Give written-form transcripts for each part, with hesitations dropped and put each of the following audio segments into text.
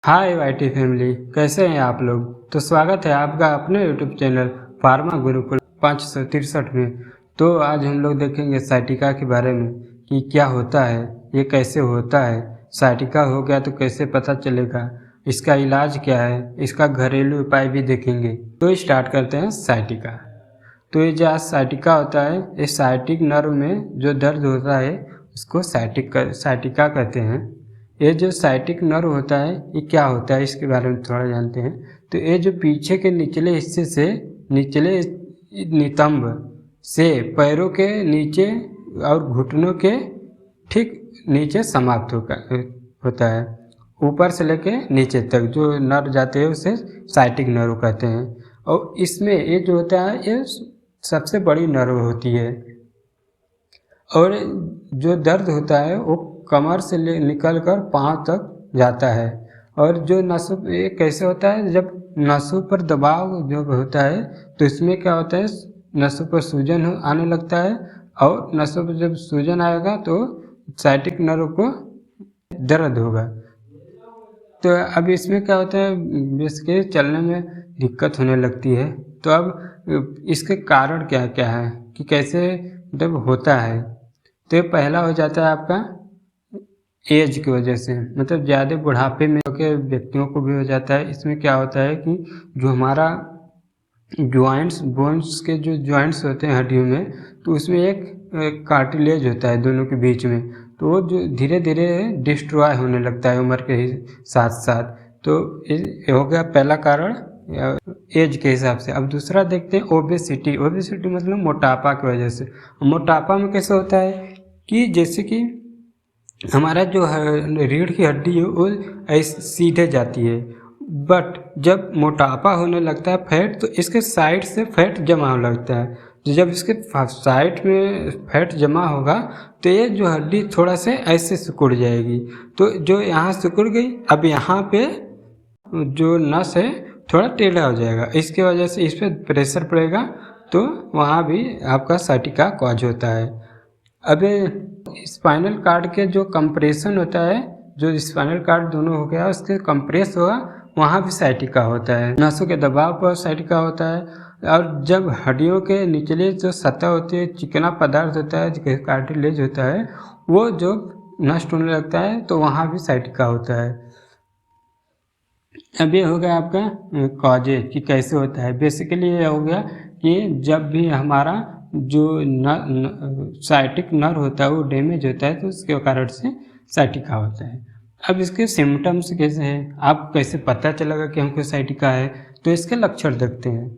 हाय YT family, कैसे हैं आप लोग। तो स्वागत है आपका अपने यूट्यूब चैनल फार्मा गुरुकुल 563 में। तो आज हम लोग देखेंगे साइटिका के बारे में कि क्या होता है, ये कैसे होता है, साइटिका हो गया तो कैसे पता चलेगा, इसका इलाज क्या है, इसका घरेलू उपाय भी देखेंगे। तो स्टार्ट करते हैं साइटिका। तो ये जो साइटिका होता है, ये साइटिक नर्व में जो दर्द होता है उसको साइटिका कहते हैं। ये जो साइटिक नर्व होता है ये क्या होता है इसके बारे में थोड़ा जानते हैं। तो ये जो पीछे के निचले हिस्से से निचले नितंब से पैरों के नीचे और घुटनों के ठीक नीचे समाप्त होता है। ऊपर से लेके नीचे तक जो नर्व जाते हैं उसे साइटिक नर्व कहते हैं। और इसमें ये जो होता है ये सबसे बड़ी नर्व होती है। और जो दर्द होता है वो कमर से निकल कर पाँव तक जाता है। और जो नसों ये कैसे होता है, जब नसों पर दबाव जो होता है तो इसमें क्या होता है, नसों पर सूजन आने लगता है। और नसों पर जब सूजन आएगा तो साइटिक नर्व को दर्द होगा। तो अब इसमें क्या होता है, बेसिकली चलने में दिक्कत होने लगती है। तो अब इसके कारण क्या क्या है कि कैसे जब होता है। तो ये पहला हो जाता है आपका एज की वजह से, मतलब ज़्यादा बुढ़ापे में के व्यक्तियों को भी हो जाता है। इसमें क्या होता है कि जो हमारा जॉइंट्स बोन्स के जो जॉइंट्स होते हैं हड्डियों में, तो उसमें एक कार्टिलेज होता है दोनों के बीच में। तो वो जो धीरे धीरे डिस्ट्रॉय होने लगता है उम्र के साथ साथ। तो ये हो गया पहला कारण एज के हिसाब से। अब दूसरा देखते हैं ओबेसिटी। ओबेसिटी मतलब मोटापा की वजह से। मोटापा में कैसे होता है कि जैसे कि हमारा जो रीढ़ की हड्डी है वो ऐसे सीधे जाती है, बट जब मोटापा होने लगता है फैट, तो इसके साइड से फैट जमा होने लगता है। तो जब इसके साइड में फैट जमा होगा तो ये जो हड्डी थोड़ा से ऐसे सिकुड़ जाएगी। तो जो यहाँ सिकुड़ गई, अब यहाँ पे जो नस है थोड़ा टेढ़ा हो जाएगा। इसके वजह से इस पर प्रेशर पड़ेगा तो वहाँ भी आपका साइटिका कॉज होता है। अब स्पाइनल कार्ड के जो कंप्रेशन होता है, जो स्पाइनल कार्ड दोनों हो गया उसके कंप्रेस हुआ, वहाँ भी साइटिका होता है। नसों के दबाव पर साइटिका होता है। और जब हड्डियों के निचले जो सतह होती है, चिकना पदार्थ होता है, कार्टिलेज होता है, वो जो नष्ट होने लगता है तो वहाँ भी साइटिका होता है। अब ये हो गया आपका कॉजेज कि कैसे होता है। बेसिकली ये हो गया कि जब भी हमारा जो साइटिक नर्व होता है वो डैमेज होता है तो उसके कारण से साइटिका होता है। अब इसके सिम्टम्स कैसे हैं, आप कैसे पता चलेगा कि हमको साइटिका है। तो इसके लक्षण देखते हैं।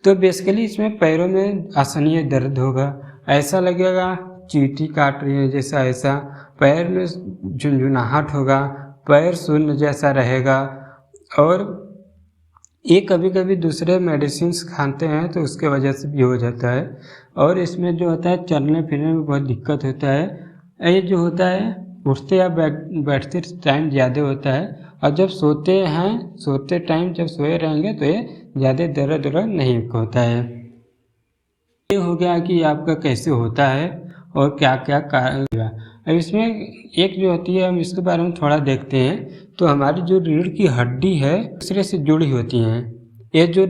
तो बेसिकली इसमें पैरों में असहनीय दर्द होगा, ऐसा लगेगा चींटी काट रही है जैसा। ऐसा पैर में झुंझुनाहट होगा, पैर शून्य जैसा रहेगा। और ये कभी कभी दूसरे मेडिसिन्स खाते हैं तो उसके वजह से भी हो जाता है। और इसमें जो होता है चलने फिरने में बहुत दिक्कत होता है। ये जो होता है उठते या बैठते टाइम ज़्यादा होता है। और जब सोते टाइम जब सोए रहेंगे तो ये ज़्यादा दर्द नहीं होता है। ये हो गया कि आपका कैसे होता है और क्या क्या कारण। अब इसमें एक जो होती है, हम इसके बारे में थोड़ा देखते हैं। तो हमारी जो रीढ़ की हड्डी है दूसरे से जुड़ी होती हैं। ये जो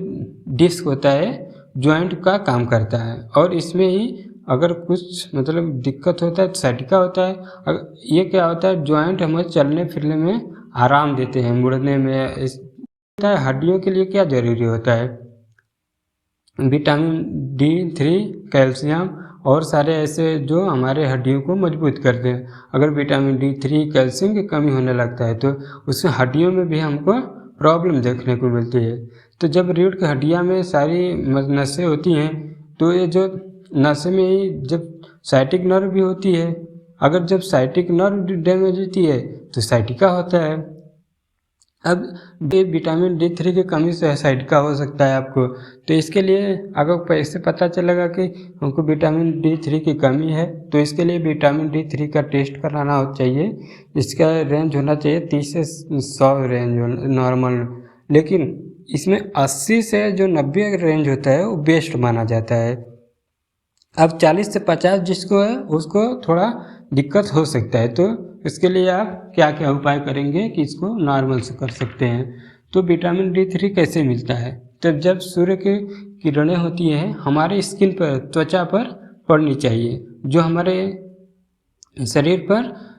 डिस्क होता है जॉइंट का काम करता है। और इसमें ही अगर कुछ मतलब दिक्कत होता है तो साइटिका होता है। ये क्या होता है, जॉइंट हमें चलने फिरने में आराम देते हैं, मुड़ने में। हड्डियों के लिए क्या जरूरी होता है, विटामिन D3, कैल्शियम और सारे ऐसे जो हमारे हड्डियों को मजबूत करते हैं। अगर विटामिन D3 कैल्शियम की कमी होने लगता है तो उससे हड्डियों में भी हमको प्रॉब्लम देखने को मिलती है। तो जब रीढ़ की हड्डियाँ में सारी नसें होती हैं तो ये जो नसें में ही जब साइटिक नर्व भी होती है, अगर जब साइटिक नर्व डैमेज होती है तो साइटिका होता है। अब विटामिन D3 की कमी से साइटिका हो सकता है आपको। तो इसके लिए अगर इससे पता चलेगा कि हमको विटामिन D3 की कमी है तो इसके लिए विटामिन D3 का टेस्ट कराना चाहिए। इसका रेंज होना चाहिए 30 से 100 रेंज नॉर्मल। लेकिन इसमें 80 से जो 90 रेंज होता है वो बेस्ट माना जाता है। अब 40 से 50 जिसको है उसको थोड़ा दिक्कत हो सकता है। तो इसके लिए आप क्या क्या उपाय करेंगे कि इसको नॉर्मल से कर सकते हैं। तो विटामिन D3 कैसे मिलता है? तो जब सूर्य की किरणें होती हैं हमारे स्किन पर, त्वचा पर पड़नी चाहिए, जो हमारे शरीर पर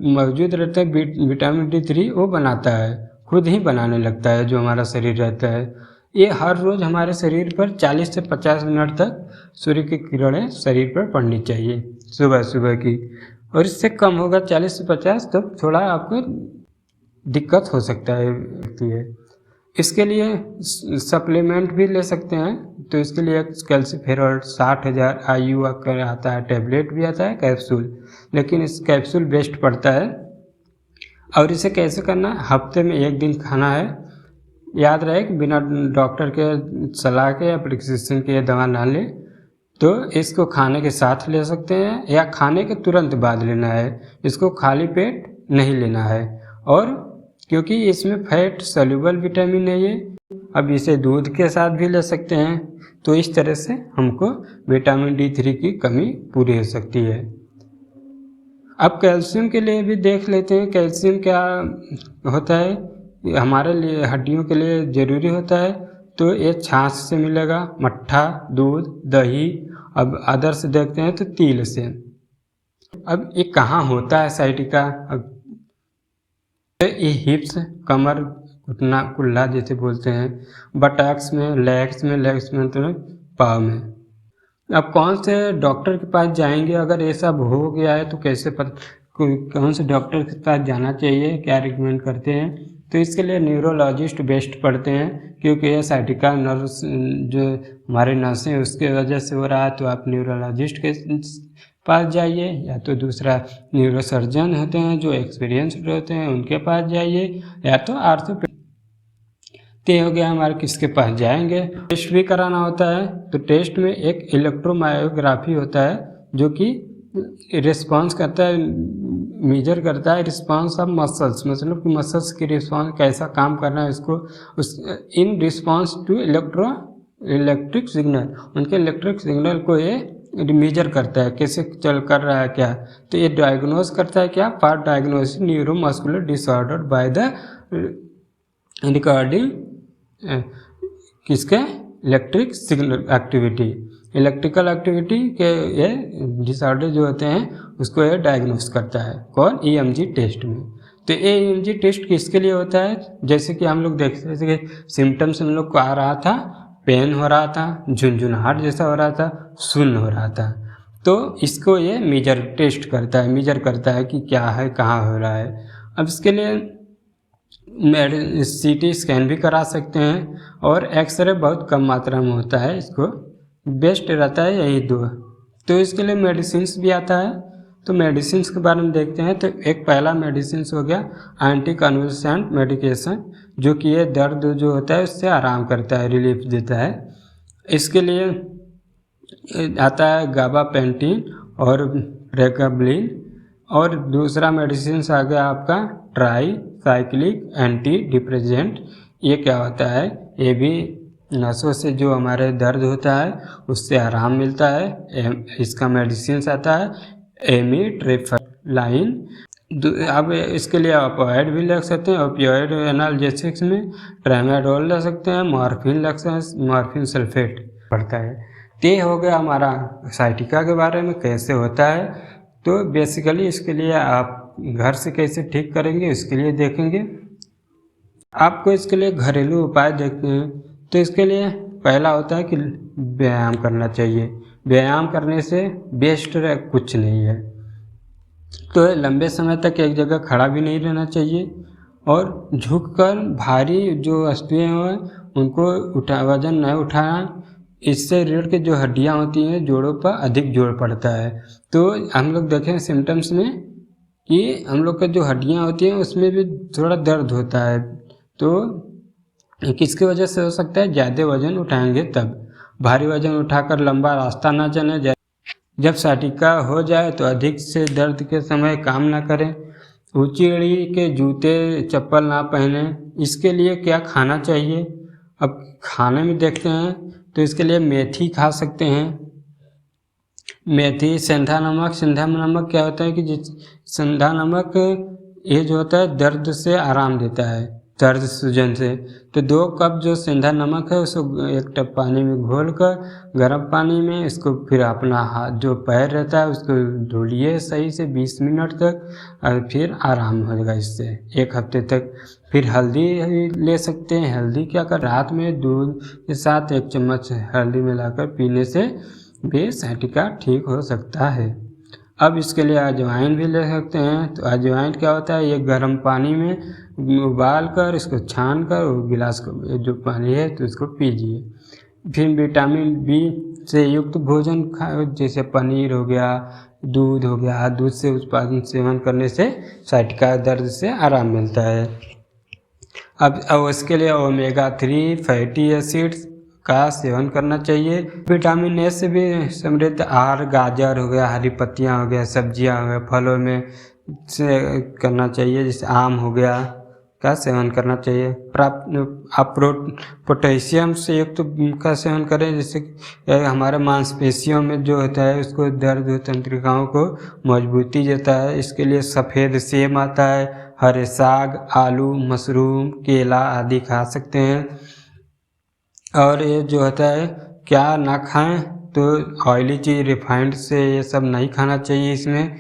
मौजूद रहता है विटामिन D3 वो बनाता है, खुद ही बनाने लगता है जो हमारा शरीर रहता है। ये हर रोज़ हमारे शरीर पर 40 से 50 मिनट तक सूर्य की किरणें शरीर पर पड़नी चाहिए सुबह सुबह की, और इससे कम होगा 40 से 50 तो थोड़ा आपको दिक्कत हो सकता है। इसके लिए सप्लीमेंट भी ले सकते हैं, तो इसके लिए कैल्सीफेरॉल 60,000 IU का आता है, टैबलेट भी आता है, कैप्सूल, लेकिन इस कैप्सूल बेस्ट पड़ता है। और इसे कैसे करना है? हफ्ते में 1 दिन खाना है। याद रहे कि बिना डॉक्टर के सलाह के या प्रिस्क्रिप्शन के दवा ना लें। तो इसको खाने के साथ ले सकते हैं या खाने के तुरंत बाद लेना है, इसको खाली पेट नहीं लेना है। और क्योंकि इसमें फैट सोल्यूबल विटामिन है ये, अब इसे दूध के साथ भी ले सकते हैं। तो इस तरह से हमको विटामिन D3 की कमी पूरी हो सकती है। अब कैल्शियम के लिए भी देख लेते हैं, कैल्शियम क्या होता है, हमारे लिए हड्डियों के लिए ज़रूरी होता है। तो ये छाछ से मिलेगा, मट्ठा, दूध, दही। अब अदर से देखते हैं तो तिल से। अब ये कहाँ होता है साइटिका? अब ये हिप्स, कमर, घुटना, कुल्ला जैसे बोलते हैं, बटैक्स में, लेग्स में तो पाँव में। अब कौन से डॉक्टर के पास जाएंगे अगर ये सब हो गया है तो कैसे कौन से डॉक्टर के पास जाना चाहिए, क्या रिकमेंड करते हैं? तो इसके लिए न्यूरोलॉजिस्ट बेस्ट पढ़ते हैं, क्योंकि ये साइटिका नर्व्स जो हमारे नर्व्स हैं उसके वजह से हो रहा है। तो आप न्यूरोलॉजिस्ट के पास जाइए, या तो दूसरा न्यूरोसर्जन होते हैं जो एक्सपीरियंस्ड होते हैं उनके पास जाइए, या तो आर्थोपेडिक। ते हो गया हमारे किसके पास जाएंगे? टेस्ट भी कराना होता है। तो टेस्ट में एक इलेक्ट्रोमायोग्राफी होता है जो कि रिस्पांस करता है, मेजर करता है रिस्पांस ऑफ मसल्स, मतलब कि मसल्स की रिस्पांस कैसा काम करना है इसको, उस in response to electric signal, उनके इलेक्ट्रिक सिग्नल को ये मेजर करता है कैसे चल कर रहा है क्या। तो ये डायग्नोज करता है क्या? For diagnosis neuromuscular disorder by the recording किसके electric signal activity, electrical activity के ये डिसऑर्डर जो होते हैं उसको ये डायग्नोस करता है। कौन? EMG टेस्ट में। तो ये EMG टेस्ट किसके लिए होता है? जैसे कि हम लोग देखते हैं कि सिम्टम्स हम लोग को आ रहा था, पेन हो रहा था, झुनझुनाहट जैसा हो रहा था, सुन्न हो रहा था, तो इसको ये मेजर टेस्ट करता है, मेजर करता है कि क्या है, कहाँ हो रहा है। अब इसके लिए CT स्कैन भी करा सकते हैं, और एक्सरे बहुत कम मात्रा में होता है, इसको बेस्ट रहता है यही दो। तो इसके लिए मेडिसिन्स भी आता है। तो मेडिसिन्स के बारे में देखते हैं। तो एक पहला मेडिसिन्स हो गया एंटी कन्वल्सेंट मेडिकेशन, जो कि ये दर्द जो होता है उससे आराम करता है, रिलीफ देता है। इसके लिए आता है गाबापेंटिन और प्रेगाब्लिन। और दूसरा मेडिसिन आ गया आपका ट्राईसाइक्लिक एंटी डिप्रेसेंट। ये क्या होता है? ये भी नसों से जो हमारे दर्द होता है उससे आराम मिलता है। इसका मेडिसिन आता है एमिट्रिप्टाइलिन। अब इसके लिए ऑपियोइड भी लग सकते हैं, ऑपियोइड एनाल्जेसिक्स में ट्रामाडोल ले सकते हैं, मॉर्फिन लग सकते हैं, मॉर्फिन सल्फेट पड़ता है। ये हो गया हमारा साइटिका के बारे में कैसे होता है। तो बेसिकली इसके लिए आप घर से कैसे ठीक करेंगे इसके लिए देखेंगे। आपको इसके लिए घरेलू उपाय देखते हैं। तो इसके लिए पहला होता है कि व्यायाम करना चाहिए। व्यायाम करने से बेस्ट कुछ नहीं है। तो लंबे समय तक एक जगह खड़ा भी नहीं रहना चाहिए, और झुककर भारी जो वस्तुएं हैं उनको वजन नहीं उठाना। इससे रीढ़ की जो हड्डियां होती हैं जोड़ों पर अधिक जोर पड़ता है। तो हम लोग देखें सिम्टम्स में कि हम लोग का जो हड्डियां होती हैं उसमें भी थोड़ा दर्द होता है। तो किसकी वजह से हो सकता है? ज़्यादा वजन उठाएंगे तब। भारी वजन उठाकर लंबा रास्ता ना चलें। जब साइटिका हो जाए तो अधिक से दर्द के समय काम ना करें। ऊंची एड़ी के जूते चप्पल ना पहने। इसके लिए क्या खाना चाहिए? अब खाने में देखते हैं। तो इसके लिए मेथी खा सकते हैं। मेथी, सेंधा नमक। सेंधा नमक क्या होता है कि सेंधा नमक ये जो होता है दर्द से आराम देता है, दर्द सूजन से। तो 2 कप जो सेंधा नमक है उसको 1 टब पानी में घोल कर गर्म पानी में इसको फिर अपना हाथ जो पैर रहता है उसको धुलिए सही से 20 मिनट तक, और फिर आराम होगा इससे 1 हफ्ते तक। फिर हल्दी ले सकते हैं। हल्दी क्या कर, रात में दूध के साथ 1 चम्मच हल्दी मिलाकर पीने से भी सciatica ठीक हो सकता है। अब इसके लिए अजवाइन भी ले सकते हैं। तो अजवाइन क्या होता है, ये गर्म पानी में उबाल कर इसको छान कर गिलास को जो पानी है तो इसको पीजिए। फिर विटामिन बी से युक्त भोजन खाओ, जैसे पनीर हो गया, दूध हो गया। दूध से उत्पादन सेवन करने से sciatica दर्द से आराम मिलता है। अब उसके लिए ओमेगा 3 फैटी एसिड्स का सेवन करना चाहिए। विटामिन ए से भी समृद्ध आहार, गाजर हो गया, हरी पत्तियाँ हो गया, सब्जियाँ हो गया, फलों में से करना चाहिए, जैसे आम हो गया का सेवन करना चाहिए। आप पोटेशियम से युक्त का सेवन करें, जैसे हमारे मांसपेशियों में जो होता है उसको दर्द तंत्रिकाओं को मजबूती देता है। इसके लिए सफ़ेद सेम आता है, हरे साग, आलू, मशरूम, केला आदि खा सकते हैं। और ये जो होता है क्या ना खाएं, तो ऑयली चीज़, रिफाइंड से ये सब नहीं खाना चाहिए इसमें।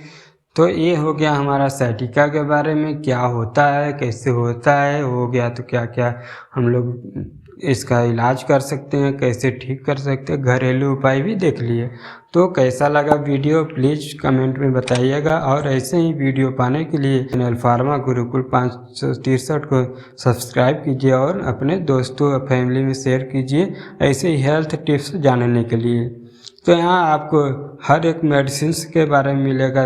तो ये हो गया हमारा sciatica के बारे में, क्या होता है, कैसे होता है, हो गया तो क्या क्या हम लोग इसका इलाज कर सकते हैं, कैसे ठीक कर सकते हैं, घरेलू उपाय भी देख लिए। तो कैसा लगा वीडियो प्लीज़ कमेंट में बताइएगा, और ऐसे ही वीडियो पाने के लिए चैनल फार्मा गुरुकुल 563 को सब्सक्राइब कीजिए और अपने दोस्तों और फैमिली में शेयर कीजिए ऐसे ही हेल्थ टिप्स जानने के लिए। तो यहाँ आपको हर एक मेडिसिन के बारे में मिलेगा।